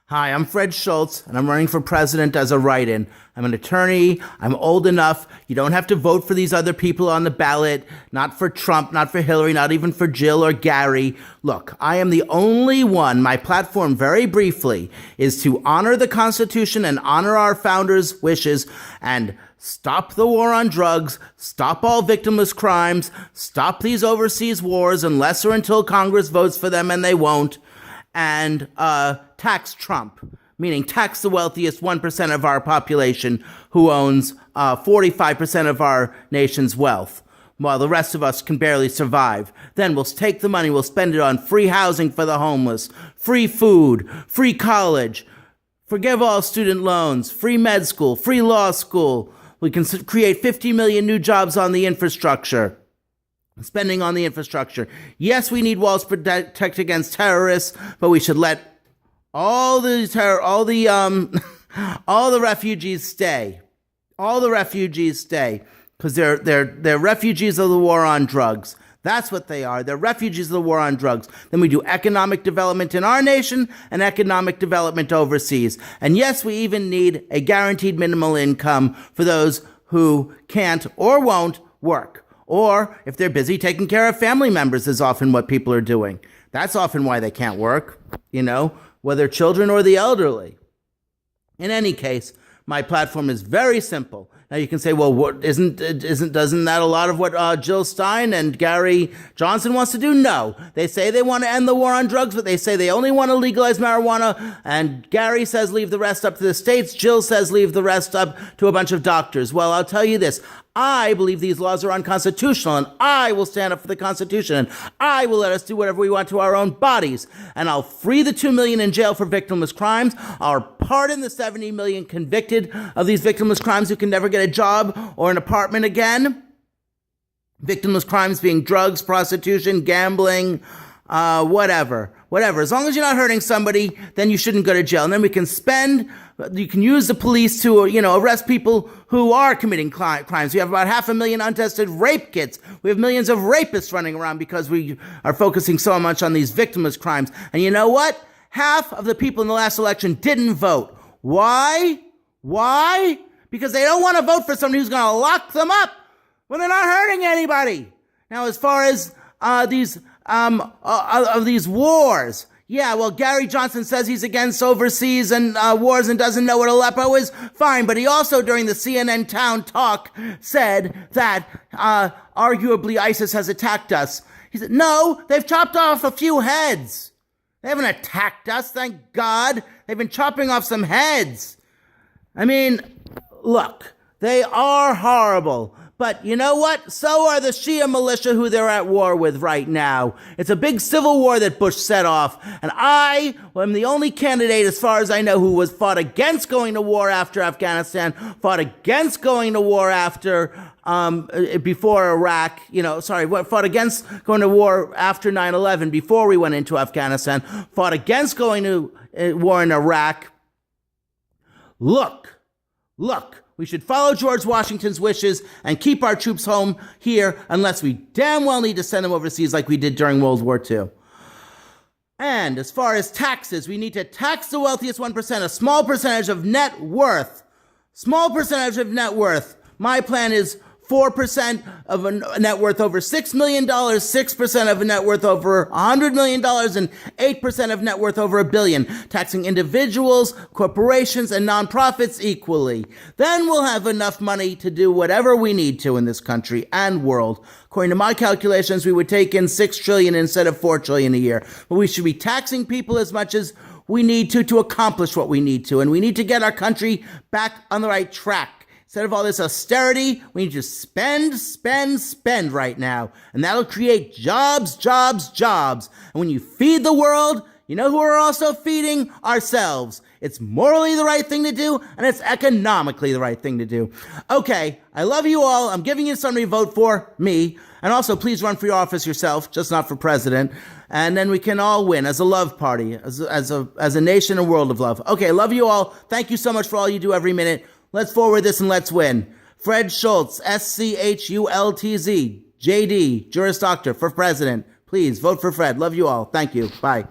Hi, I'm Fred Schultz, and I'm running for president as a write-in. I'm an attorney. I'm old enough. You don't have to vote for these other people on the ballot. Not for Trump, not for Hillary, not even for Jill or Gary. Look, I am the only one. My platform, very briefly, is to honor the Constitution and honor our founders' wishes and stop the war on drugs, stop all victimless crimes, stop these overseas wars unless or until Congress votes for them, and they won't. And tax Trump, meaning tax the wealthiest 1% of our population who owns 45% of our nation's wealth, while the rest of us can barely survive. Then we'll take the money, we'll spend it on free housing for the homeless, free food, free college, forgive all student loans, free med school, free law school. We can create 50 million new jobs on the infrastructure. Spending on the infrastructure. Yes, we need walls to protect against terrorists, but we should let all the refugees stay. All the refugees stay because they're refugees of the war on drugs. That's what they are. They're refugees of the war on drugs. Then we do economic development in our nation and economic development overseas. And yes, we even need a guaranteed minimal income for those who can't or won't work. Or if they're busy taking care of family members is often what people are doing. That's often why they can't work, whether children or the elderly. In any case, my platform is very simple. Now you can say, well, doesn't that a lot of what Jill Stein and Gary Johnson wants to do? No. They say they want to end the war on drugs, but they say they only want to legalize marijuana. And Gary says leave the rest up to the states. Jill says leave the rest up to a bunch of doctors. Well, I'll tell you this. I believe these laws are unconstitutional, and I will stand up for the Constitution, and I will let us do whatever we want to our own bodies. And I'll free the 2 million in jail for victimless crimes. I'll pardon the 70 million convicted of these victimless crimes who can never get a job or an apartment again. Victimless crimes being drugs, prostitution, gambling, whatever. As long as you're not hurting somebody, then you shouldn't go to jail. And then you can use the police to, arrest people who are committing crimes. We have about 500,000 untested rape kits. We have millions of rapists running around because we are focusing so much on these victimless crimes. And you know what? Half of the people in the last election didn't vote. Why? Because they don't want to vote for somebody who's going to lock them up when they're not hurting anybody. Now, as far as these wars. Yeah, well, Gary Johnson says he's against overseas and wars and doesn't know what Aleppo is. Fine, but he also, during the CNN Town Talk, said that arguably ISIS has attacked us. He said, no, they've chopped off a few heads. They haven't attacked us, thank God. They've been chopping off some heads. I mean, look, they are horrible. But you know what? So are the Shia militia who they're at war with right now. It's a big civil war that Bush set off. And I am the only candidate, as far as I know, who was fought against going to war after Afghanistan, fought against going to war before Iraq, fought against going to war after 9/11, before we went into Afghanistan, fought against going to war in Iraq. Look. We should follow George Washington's wishes and keep our troops home here unless we damn well need to send them overseas like we did during World War II. And as far as taxes, we need to tax the wealthiest 1%, a small percentage of net worth. My plan is 4% of a net worth over $6 million, 6% of a net worth over $100 million, and 8% of net worth over $1 billion, taxing individuals, corporations, and nonprofits equally. Then we'll have enough money to do whatever we need to in this country and world. According to my calculations, we would take in $6 trillion instead of $4 trillion a year. But we should be taxing people as much as we need to accomplish what we need to. And we need to get our country back on the right track. Instead of all this austerity, we need to spend right now. And that'll create jobs. And when you feed the world, you know who we're also feeding? Ourselves. It's morally the right thing to do, and it's economically the right thing to do. Okay, I love you all. I'm giving you somebody to vote for, me. And also, please run for your office yourself, just not for president. And then we can all win as a love party, as a nation, a world of love. Okay, love you all. Thank you so much for all you do every minute. Let's forward this and let's win. Fred Schultz, SCHULTZ, JD, Juris Doctor, for president. Please vote for Fred. Love you all. Thank you. Bye.